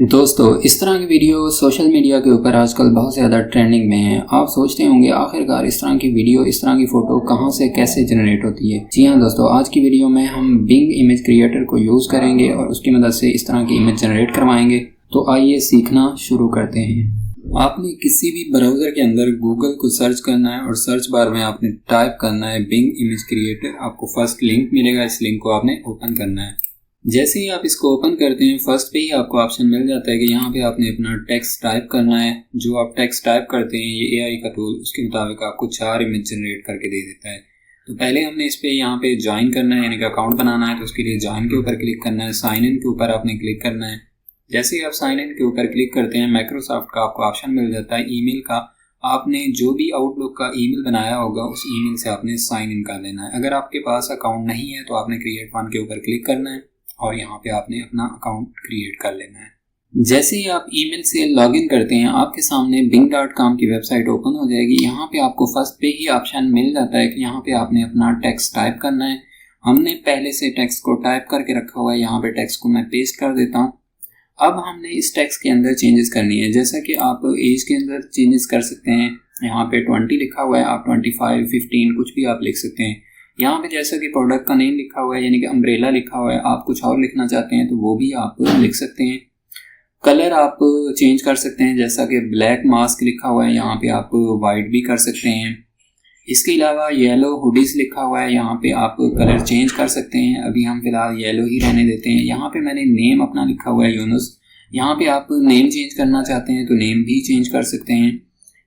दोस्तों, इस तरह की वीडियो सोशल मीडिया के ऊपर आजकल बहुत ज़्यादा ट्रेंडिंग में है। आप सोचते होंगे आखिरकार इस तरह की वीडियो, इस तरह की फ़ोटो कहाँ से कैसे जनरेट होती है। जी हाँ दोस्तों, आज की वीडियो में हम बिंग इमेज क्रिएटर को यूज़ करेंगे और उसकी मदद से इस तरह की इमेज जनरेट करवाएंगे। तो आइए सीखना शुरू करते हैं। आपने किसी भी ब्राउज़र के अंदर गूगल को सर्च करना है और सर्च बार में आपने टाइप करना है बिंग इमेज क्रिएटर। आपको फर्स्ट लिंक मिलेगा, इस लिंक को आपने ओपन करना है। जैसे ही आप इसको ओपन करते हैं, फर्स्ट पे ही आपको ऑप्शन मिल जाता है कि यहाँ पे आपने अपना टेक्स्ट टाइप करना है। जो आप टेक्स्ट टाइप करते हैं, ये एआई का टूल उसके मुताबिक आपको 4 इमेज जनरेट करके दे देता है। तो पहले हमने इस पे यहाँ पे ज्वाइन करना है, यानी कि अकाउंट बनाना है। तो उसके लिए ज्वाइन के ऊपर क्लिक करना है, साइन इन के ऊपर आपने क्लिक करना है। जैसे ही आप साइन इन के ऊपर क्लिक करते हैं, माइक्रोसॉफ्ट का आपको ऑप्शन मिल जाता है ईमेल का। आपने जो भी आउटलुक का ईमेल बनाया होगा, उस ईमेल से आपने साइन इन कर लेना है। अगर आपके पास अकाउंट नहीं है तो आपने क्रिएट वन के ऊपर क्लिक करना है और यहाँ पे आपने अपना अकाउंट क्रिएट कर लेना है। जैसे ही आप ईमेल से लॉगिन करते हैं, आपके सामने bing.com की वेबसाइट ओपन हो जाएगी। यहाँ पे आपको फर्स्ट पे ही ऑप्शन मिल जाता है कि यहाँ पे आपने अपना टेक्स्ट टाइप करना है। हमने पहले से टेक्स्ट को टाइप करके रखा हुआ है। यहाँ पे टेक्स्ट को मैं पेस्ट कर देता हूँ। अब हमने इस टेक्स्ट के अंदर चेंजेस करनी है। जैसा कि आप एज के अंदर चेंजेस कर सकते हैं। यहाँ पे 20 लिखा हुआ है, आप 25, 15 कुछ भी आप लिख सकते हैं। यहाँ पे जैसा कि प्रोडक्ट का नेम लिखा हुआ है, यानी कि अम्ब्रेला लिखा हुआ है, आप कुछ और लिखना चाहते हैं तो वो भी आप लिख सकते हैं। कलर आप चेंज कर सकते हैं, जैसा कि ब्लैक मास्क लिखा हुआ है, यहाँ पे आप वाइट भी कर सकते हैं। इसके अलावा येलो हुडीज लिखा हुआ है, यहाँ पे आप कलर चेंज कर सकते हैं। अभी हम फिलहाल येलो ही रहने देते हैं। यहाँ पे मैंने नेम अपना लिखा हुआ है यूनुस। यहाँ पे आप नेम चेंज करना चाहते हैं तो नेम भी चेंज कर सकते हैं।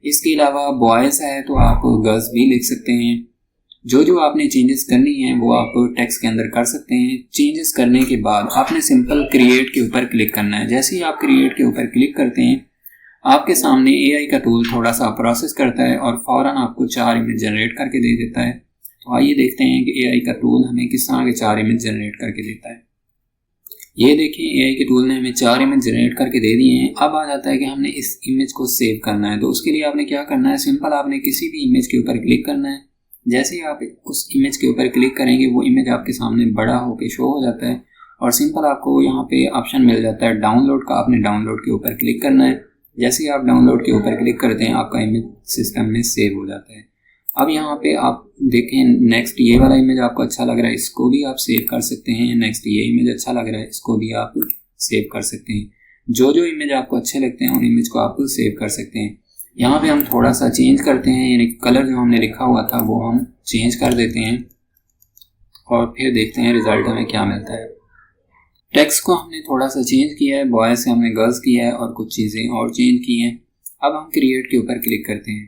इसके अलावा बॉयज़ है तो आप गर्ल्स भी लिख सकते हैं। जो आपने चेंजेस करनी है वो आप टेक्स्ट के अंदर कर सकते हैं। चेंजेस करने के बाद आपने सिंपल क्रिएट के ऊपर क्लिक करना है। जैसे ही आप क्रिएट के ऊपर क्लिक करते हैं, आपके सामने एआई का टूल थोड़ा सा प्रोसेस करता है और फौरन आपको 4 इमेज जनरेट करके दे देता है। तो आइए देखते हैं कि एआई का टूल हमें किस तरह के 4 इमेज जनरेट करके देता है। ये देखिए, एआई के टूल ने हमें 4 इमेज जनरेट करके दे दिए हैं। अब आ जाता है कि हमने इस इमेज को सेव करना है। तो उसके लिए आपने क्या करना है, सिंपल आपने किसी भी इमेज के ऊपर क्लिक करना है। जैसे ही आप उस इमेज के ऊपर क्लिक करेंगे, वो इमेज आपके सामने बड़ा होकर शो हो जाता है और सिंपल आपको यहाँ पे ऑप्शन मिल जाता है डाउनलोड का। आपने डाउनलोड के ऊपर क्लिक करना है। जैसे ही आप डाउनलोड के ऊपर क्लिक करते हैं, आपका इमेज सिस्टम में सेव हो जाता है। अब यहाँ पे आप देखें, नेक्स्ट ये वाला इमेज आपको अच्छा लग रहा है, इसको भी आप सेव कर सकते हैं। नेक्स्ट ये इमेज अच्छा लग रहा है, इसको भी आप सेव कर सकते हैं। जो इमेज आपको अच्छे लगते हैं, उन इमेज को आप सेव कर सकते हैं। यहाँ पे हम थोड़ा सा चेंज करते हैं, यानी कलर जो हमने लिखा हुआ था वो हम चेंज कर देते हैं और फिर देखते हैं रिजल्ट हमें क्या मिलता है। टेक्स्ट को हमने थोड़ा सा चेंज किया है, बॉयज से हमने गर्ल्स किया है और कुछ चीज़ें और चेंज की हैं। अब हम क्रिएट के ऊपर क्लिक करते हैं।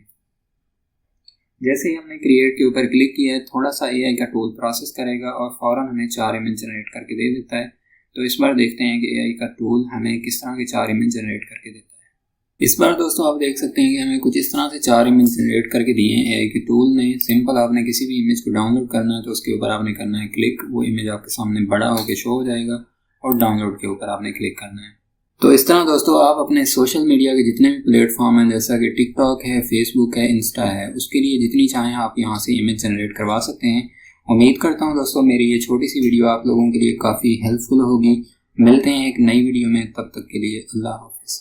जैसे ही हमने क्रिएट के ऊपर क्लिक किया है, थोड़ा सा एआई का टूल प्रोसेस करेगा और फौरन हमें 4 इमेज जनरेट करके दे देता है। तो इस बार देखते हैं कि एआई का टूल हमें किस तरह के 4 इमेज जनरेट करके देता है। इस बार दोस्तों आप देख सकते हैं कि हमें कुछ इस तरह से 4 इमेज जनरेट करके दिए हैं एआई के टूल ने। सिंपल आपने किसी भी इमेज को डाउनलोड करना है तो उसके ऊपर आपने करना है क्लिक। वो इमेज आपके सामने बड़ा होकर शो हो जाएगा और डाउनलोड के ऊपर आपने क्लिक करना है। तो इस तरह दोस्तों आप अपने सोशल मीडिया के जितने भी प्लेटफॉर्म हैं, जैसा कि टिकटॉक है, फेसबुक है, इंस्टा है, उसके लिए जितनी चाहें आप यहाँ से इमेज जनरेट करवा सकते हैं। उम्मीद करता हूँ दोस्तों मेरी ये छोटी सी वीडियो आप लोगों के लिए काफ़ी हेल्पफुल होगी। मिलते हैं एक नई वीडियो में, तब तक के लिए अल्लाह हाफ़िज़।